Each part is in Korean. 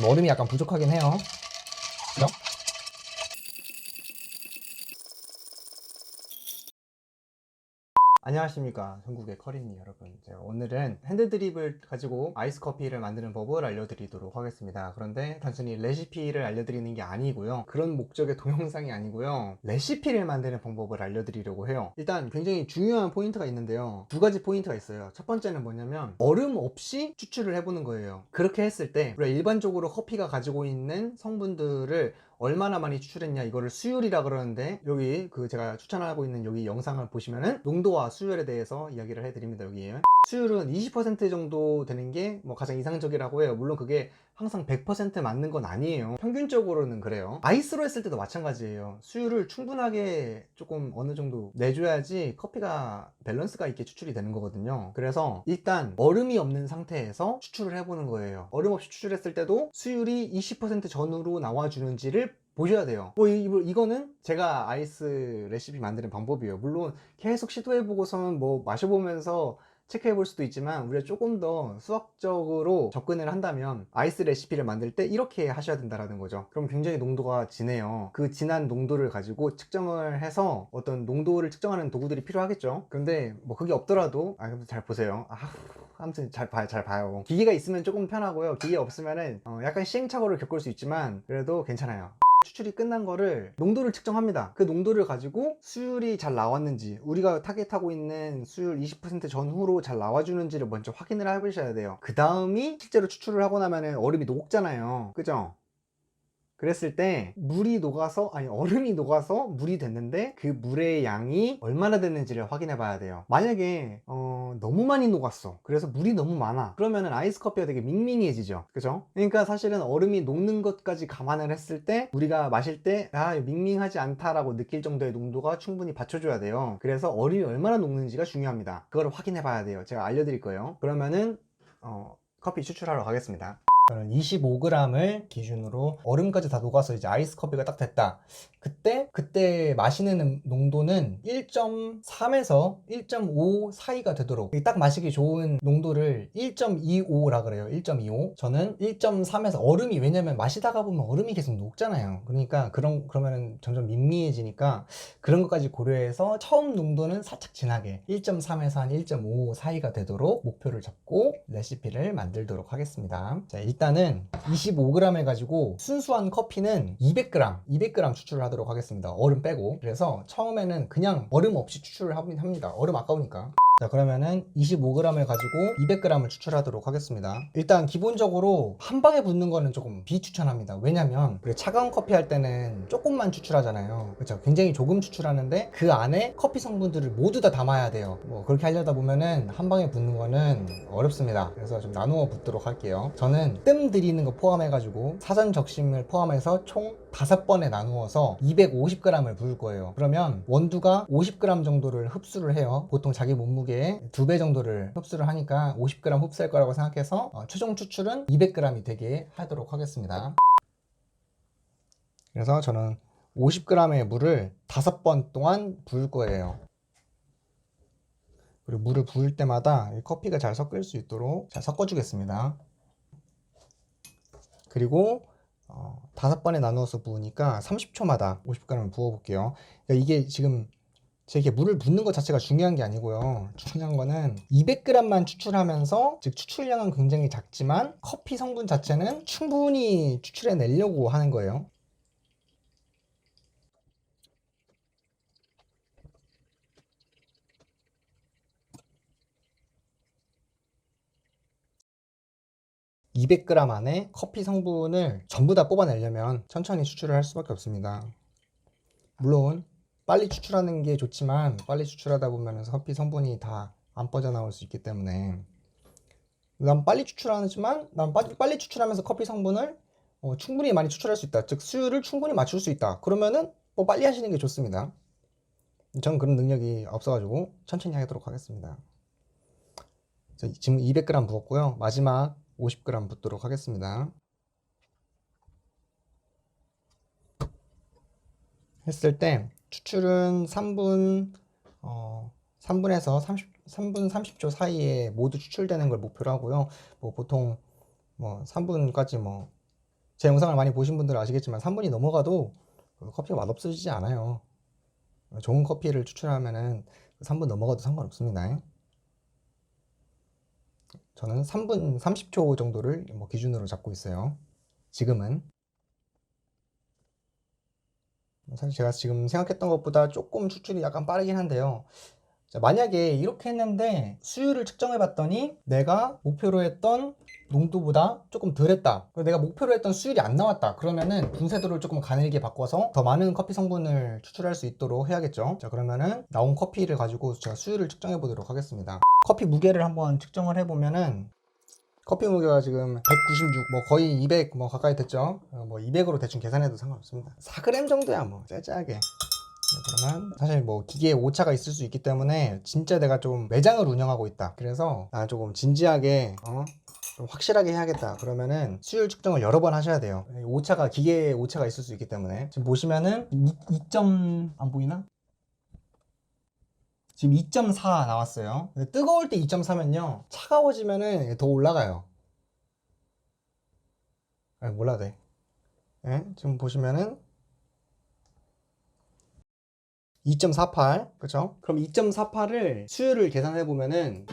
얼음이 약간 부족하긴 해요. 그죠? 안녕하십니까, 전국의 커리니 여러분. 제가 오늘은 핸드드립을 가지고 아이스 커피를 만드는 법을 알려드리도록 하겠습니다. 그런데 단순히 레시피를 알려드리는 게 아니고요, 그런 목적의 동영상이 아니고요, 레시피를 만드는 방법을 알려드리려고 해요. 일단 굉장히 중요한 포인트가 있는데요, 두 가지 포인트가 있어요. 첫 번째는 뭐냐면 얼음 없이 추출을 해보는 거예요. 그렇게 했을 때 우리가 일반적으로 커피가 가지고 있는 성분들을 얼마나 많이 추출했냐, 이거를 수율이라 그러는데, 여기 제가 추천하고 있는 여기 영상을 보시면은 농도와 수율에 대해서 이야기를 해드립니다. 여기에 수율은 20% 정도 되는 게 뭐 가장 이상적이라고 해요. 물론 그게 항상 100% 맞는 건 아니에요. 평균적으로는 그래요. 아이스로 했을 때도 마찬가지예요. 수율을 충분하게 조금 어느 정도 내줘야지 커피가 밸런스가 있게 추출이 되는 거거든요. 그래서 일단 얼음이 없는 상태에서 추출을 해보는 거예요. 얼음 없이 추출했을 때도 수율이 20% 전후로 나와주는지를 보셔야 돼요. 이거는 제가 아이스 레시피 만드는 방법이에요. 물론 계속 시도해보고서는 뭐 마셔보면서 체크해 볼 수도 있지만, 우리가 조금 더 수학적으로 접근을 한다면 아이스 레시피를 만들 때 이렇게 하셔야 된다는 거죠. 그럼 굉장히 농도가 진해요. 그 진한 농도를 가지고 측정을 해서 어떤 농도를 측정하는 도구들이 필요하겠죠. 근데 뭐 그게 없더라도, 잘 보세요. 아무튼 잘 봐요. 기계가 있으면 조금 편하고요, 기계 없으면은 약간 시행착오를 겪을 수 있지만 그래도 괜찮아요. 추출이 끝난 거를 농도를 측정합니다. 그 농도를 가지고 수율이 잘 나왔는지, 우리가 타겟하고 있는 수율 20% 전후로 잘 나와주는지를 먼저 확인을 해보셔야 돼요. 그 다음이 실제로 추출을 하고 나면 얼음이 녹잖아요, 그죠? 그랬을 때 얼음이 녹아서 물이 됐는데, 그 물의 양이 얼마나 됐는지를 확인해 봐야 돼요. 만약에 너무 많이 녹았어, 그래서 물이 너무 많아, 그러면은 아이스 커피가 되게 밍밍해지죠, 그죠? 그러니까 사실은 얼음이 녹는 것까지 감안을 했을 때 우리가 마실 때 밍밍하지 않다라고 느낄 정도의 농도가 충분히 받쳐줘야 돼요. 그래서 얼음이 얼마나 녹는지가 중요합니다. 그걸 확인해 봐야 돼요. 제가 알려드릴 거예요. 그러면은 커피 추출하러 가겠습니다. 저는 25g을 기준으로 얼음까지 다 녹아서 이제 아이스 커피가 딱 됐다. 그때 마시는 농도는 1.3에서 1.5 사이가 되도록, 딱 마시기 좋은 농도를 1.25라 그래요. 1.25. 저는 1.3에서, 왜냐면 마시다가 보면 얼음이 계속 녹잖아요. 그러니까 그러면은 점점 밋밋해지니까 그런 것까지 고려해서 처음 농도는 살짝 진하게 1.3에서 한 1.5 사이가 되도록 목표를 잡고 레시피를 만들도록 하겠습니다. 자, 일단은 25g 해가지고 순수한 커피는 200g 추출을 하도록 하겠습니다. 얼음 빼고. 그래서 처음에는 그냥 얼음 없이 추출을 합니다. 얼음 아까우니까. 자, 그러면은 25g을 가지고 200g을 추출하도록 하겠습니다. 일단 기본적으로 한 방에 붓는 거는 조금 비추천합니다. 왜냐면 우리 차가운 커피 할 때는 조금만 추출하잖아요, 그렇죠? 굉장히 조금 추출하는데 그 안에 커피 성분들을 모두 다 담아야 돼요. 뭐 그렇게 하려다 보면은 한 방에 붓는 거는 어렵습니다. 그래서 좀 나누어 붓도록 할게요. 저는 뜸 들이는 거 포함해가지고 사전 적심을 포함해서 총 5번에 나누어서 250g을 부을 거예요. 그러면 원두가 50g 정도를 흡수를 해요. 보통 자기 몸무게의 2배 정도를 흡수를 하니까 50g 흡수할 거라고 생각해서 최종 추출은 200g이 되게 하도록 하겠습니다. 그래서 저는 50g의 물을 5번 동안 부을 거예요. 그리고 물을 부을 때마다 커피가 잘 섞일 수 있도록 잘 섞어주겠습니다. 그리고 5번에 나누어서 부으니까 30초마다 50g을 부어볼게요. 그러니까 이게 지금 제게 물을 붓는 것 자체가 중요한 게 아니고요, 중요한 거는 200g만 추출하면서, 즉 추출량은 굉장히 작지만 커피 성분 자체는 충분히 추출해 내려고 하는 거예요. 200g 안에 커피 성분을 전부 다 뽑아내려면 천천히 추출을 할 수밖에 없습니다. 물론 빨리 추출하는 게 좋지만, 빨리 추출하다 보면 커피 성분이 다 안 빠져나올 수 있기 때문에, 난 빨리 추출하면서 커피 성분을 충분히 많이 추출할 수 있다, 즉 수율을 충분히 맞출 수 있다, 그러면은 빨리 하시는 게 좋습니다. 전 그런 능력이 없어가지고 천천히 하도록 하겠습니다. 지금 200g 부었고요, 마지막 50g 붓도록 하겠습니다. 했을 때 추출은 3분에서 3분 30초 사이에 모두 추출되는 걸 목표로 하고요. 보통 3분까지 제 영상을 많이 보신 분들은 아시겠지만 3분이 넘어가도 커피가 맛없어지지 않아요. 좋은 커피를 추출하면은 3분 넘어가도 상관없습니다. 저는 3분 30초 정도를 뭐 기준으로 잡고 있어요. 지금은. 사실 제가 지금 생각했던 것보다 조금 추출이 약간 빠르긴 한데요. 자, 만약에 이렇게 했는데 수율을 측정해 봤더니 내가 목표로 했던 농도보다 조금 덜 했다, 내가 목표로 했던 수율이 안 나왔다, 그러면은 분쇄도를 조금 가늘게 바꿔서 더 많은 커피 성분을 추출할 수 있도록 해야겠죠. 자, 그러면은 나온 커피를 가지고 제가 수율을 측정해 보도록 하겠습니다. 커피 무게를 한번 측정을 해 보면은 커피 무게가 지금 196, 뭐 거의 200 뭐 가까이 됐죠. 뭐 200으로 대충 계산해도 상관없습니다. 4g 정도야 뭐 짤짤하게. 그러면 사실 뭐 기계에 오차가 있을 수 있기 때문에 진짜 내가 좀 매장을 운영하고 있다, 그래서 나는 조금 진지하게 좀 확실하게 해야겠다, 그러면은 수율 측정을 여러 번 하셔야 돼요. 오차가, 기계에 오차가 있을 수 있기 때문에. 지금 보시면은 2점 안 보이나? 지금 2.4 나왔어요. 근데 뜨거울 때 2.4면요 차가워지면은 더 올라가요. 몰라도 돼. 네? 지금 보시면은 2.48, 그렇죠? 그럼 2.48을 수율을 계산해 보면은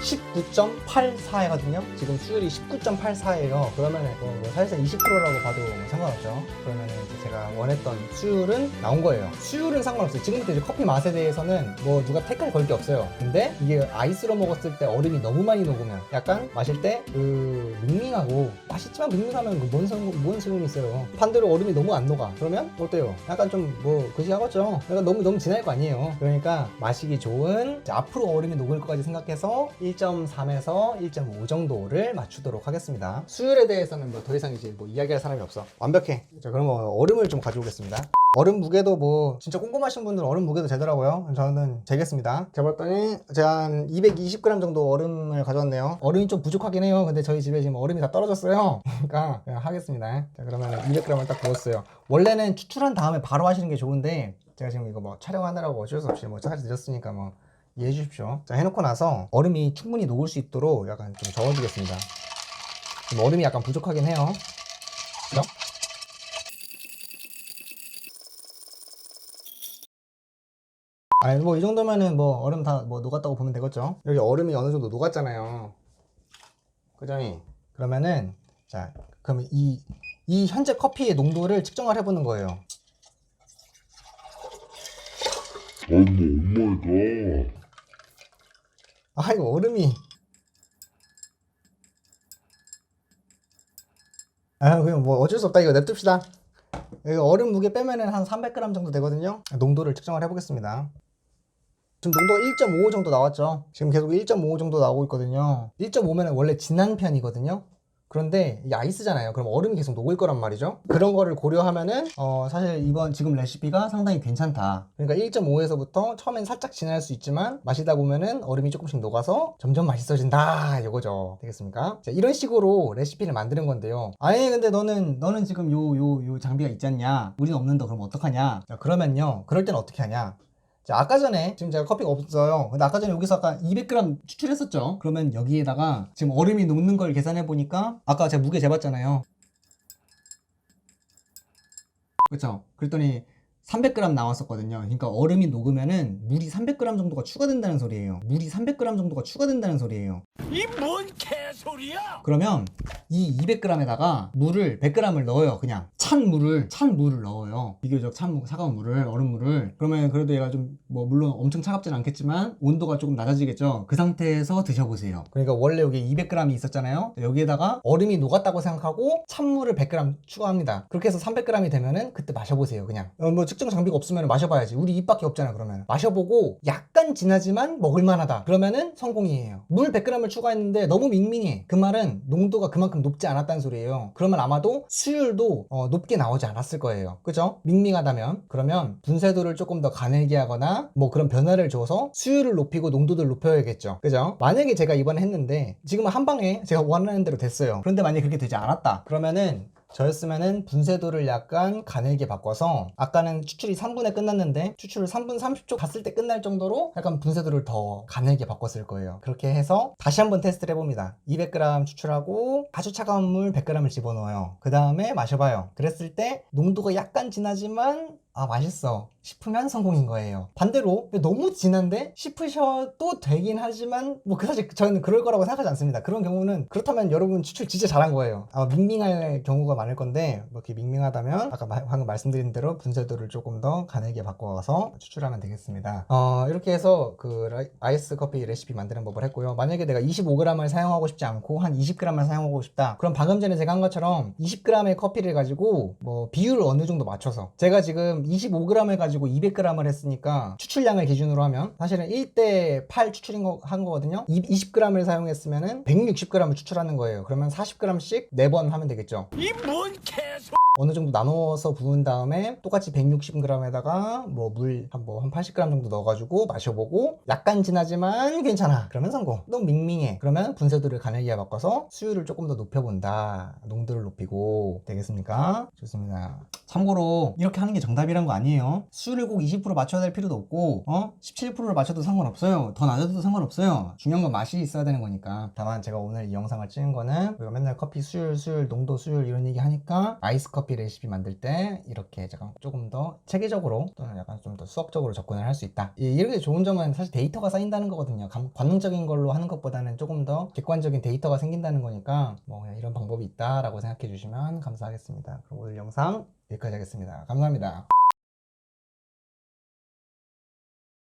19.84이거든요. 지금 수율이 19.84예요. 그러면 뭐 사실상 20%라고 봐도 뭐 상관없죠. 그러면 이제 제가 원했던 수율은 나온 거예요. 수율은 상관없어요. 지금부터 이제 커피 맛에 대해서는 뭐 누가 택할 걸 게 없어요. 근데 이게 아이스로 먹었을 때 얼음이 너무 많이 녹으면 약간 마실 때 밍밍하고, 맛있지만 밍밍하면 뭔 소용이 있어요. 반대로 얼음이 너무 안 녹아, 그러면 어때요? 약간 좀 뭐 그지하겠죠. 약간 너무 진할 거 아니에요. 그러니까 마시기 좋은, 앞으로 얼음이 녹을 것까지 생각해서 1.3에서 1.5 정도를 맞추도록 하겠습니다. 수율에 대해서는 뭐 더 이상 이제 뭐 이야기할 사람이 없어. 완벽해. 자, 그럼 얼음을 좀 가져오겠습니다. 얼음 무게도 뭐 진짜 꼼꼼하신 분들은 얼음 무게도 재더라고요. 저는 재겠습니다. 재봤더니 제가 한 220g 정도 얼음을 가져왔네요. 얼음이 좀 부족하긴 해요. 근데 저희 집에 지금 얼음이 다 떨어졌어요. 그러니까 그냥 하겠습니다. 자, 그러면 200g을 딱 부었어요. 원래는 추출한 다음에 바로 하시는 게 좋은데 제가 지금 이거 뭐 촬영하느라고 어쩔 수 없이 뭐 차까지 늦었으니까 뭐 이해해 주십시오. 자, 해놓고 나서 얼음이 충분히 녹을 수 있도록 약간 좀 저어주겠습니다. 지금 얼음이 약간 부족하긴 해요. 그죠? 아니 뭐 이 정도면은 뭐 얼음 다 뭐 녹았다고 보면 되겠죠. 여기 얼음이 어느 정도 녹았잖아요. 그죠? 그러면은 자, 그럼 이 현재 커피의 농도를 측정을 해보는 거예요. 어머, 오마이갓. 아, 이거 얼음이. 그냥 뭐 어쩔 수 없다. 이거 냅둡시다. 여기 얼음 무게 빼면은 한 300g 정도 되거든요. 농도를 측정을 해보겠습니다. 지금 농도가 1.5 정도 나왔죠. 지금 계속 1.5 정도 나오고 있거든요. 1.5면 원래 진한 편이거든요. 그런데 이게 아이스잖아요. 그럼 얼음이 계속 녹을 거란 말이죠. 그런 거를 고려하면은 사실 이번 지금 레시피가 상당히 괜찮다. 그러니까 1.5에서부터 처음엔 살짝 진할 수 있지만 마시다 보면은 얼음이 조금씩 녹아서 점점 맛있어진다, 이거죠. 되겠습니까? 자, 이런 식으로 레시피를 만드는 건데요. 아니 근데 너는 지금 요 장비가 있지 않냐, 우리는 없는데 그럼 어떡하냐. 자, 그러면요, 그럴 땐 어떻게 하냐. 자, 아까 전에 지금 제가 커피가 없어요. 근데 아까 전에 여기서 아까 200g 추출했었죠. 그러면 여기에다가 지금 얼음이 녹는 걸 계산해 보니까 아까 제가 무게 재봤잖아요. 그렇죠? 그랬더니 300g 나왔었거든요. 그러니까 얼음이 녹으면은 물이 300g 정도가 추가된다는 소리예요. 물이 300g 정도가 추가된다는 소리예요. 이 뭔 개소리야! 그러면 이 200g에다가 물을 100g을 넣어요. 그냥 찬 물을 넣어요. 비교적 차가운 물을, 얼음물을. 그러면 그래도 얘가 좀 뭐 물론 엄청 차갑진 않겠지만 온도가 조금 낮아지겠죠. 그 상태에서 드셔보세요. 그러니까 원래 여기 200g이 있었잖아요. 여기에다가 얼음이 녹았다고 생각하고 찬물을 100g 추가합니다. 그렇게 해서 300g이 되면은 그때 마셔보세요. 그냥 뭐 측정 장비가 없으면 마셔봐야지. 우리 입밖에 없잖아. 그러면 마셔보고 약간 진하지만 먹을만하다, 그러면은 성공이에요. 물 100g을 추가했는데 너무 밍밍해, 그 말은 농도가 그만큼 높지 않았다는 소리예요. 그러면 아마도 수율도 높게 나오지 않았을 거예요. 그죠? 밍밍하다면. 그러면 분쇄도를 조금 더 가늘게 하거나 뭐 그런 변화를 줘서 수율을 높이고 농도를 높여야겠죠. 그죠? 만약에 제가 이번에 했는데 지금은 한 방에 제가 원하는 대로 됐어요. 그런데 만약에 그렇게 되지 않았다, 그러면은 저였으면은 분쇄도를 약간 가늘게 바꿔서 아까는 추출이 3분에 끝났는데 추출을 3분 30초 갔을 때 끝날 정도로 약간 분쇄도를 더 가늘게 바꿨을 거예요. 그렇게 해서 다시 한번 테스트를 해봅니다. 200g 추출하고 아주 차가운 물 100g을 집어넣어요. 그 다음에 마셔봐요. 그랬을 때 농도가 약간 진하지만 아 맛있어 싶으면 성공인 거예요. 반대로 너무 진한데 싶으셔도 되긴 하지만 뭐 사실 저는 그럴 거라고 생각하지 않습니다. 그런 경우는 그렇다면 여러분 추출 진짜 잘한 거예요. 밍밍할 경우가 많을 건데 뭐 이렇게 밍밍하다면 아까 방금 말씀드린 대로 분쇄도를 조금 더 가늘게 바꿔서 추출하면 되겠습니다. 이렇게 해서 그 아이스 커피 레시피 만드는 법을 했고요. 만약에 내가 25g을 사용하고 싶지 않고 한 20g을 사용하고 싶다. 그럼 방금 전에 제가 한 것처럼 20g의 커피를 가지고 뭐 비율을 어느 정도 맞춰서 제가 지금 25g을 가지고 200g을 했으니까 추출량을 기준으로 하면 사실은 1대 8 한 거거든요. 20g을 사용했으면은 160g을 추출하는 거예요. 그러면 40g씩 4번 하면 되겠죠. 이 뭔 개소리야! 어느 정도 나눠서 부은 다음에 똑같이 160g에다가 뭐 물 한 80g 정도 넣어가지고 마셔보고 약간 진하지만 괜찮아. 그러면 성공. 너무 밍밍해. 그러면 분쇄도를 가늘게 바꿔서 수율을 조금 더 높여본다. 농도를 높이고 되겠습니까? 좋습니다. 참고로 이렇게 하는 게 정답이란 거 아니에요. 수율을 꼭 20% 맞춰야 될 필요도 없고 17%를 맞춰도 상관없어요. 더 낮아도 상관없어요. 중요한 건 맛이 있어야 되는 거니까. 다만 제가 오늘 이 영상을 찍은 거는 우리가 맨날 커피 수율, 농도 수율 이런 얘기 하니까 아이스 커피 레시피 만들 때 이렇게 제가 조금 더 체계적으로 또는 약간 좀 더 수학적으로 접근을 할 수 있다. 이렇게 좋은 점은 사실 데이터가 쌓인다는 거거든요. 관능적인 걸로 하는 것보다는 조금 더 객관적인 데이터가 생긴다는 거니까 뭐 그냥 이런 방법이 있다라고 생각해 주시면 감사하겠습니다. 그럼 오늘 영상 여기까지 하겠습니다. 감사합니다.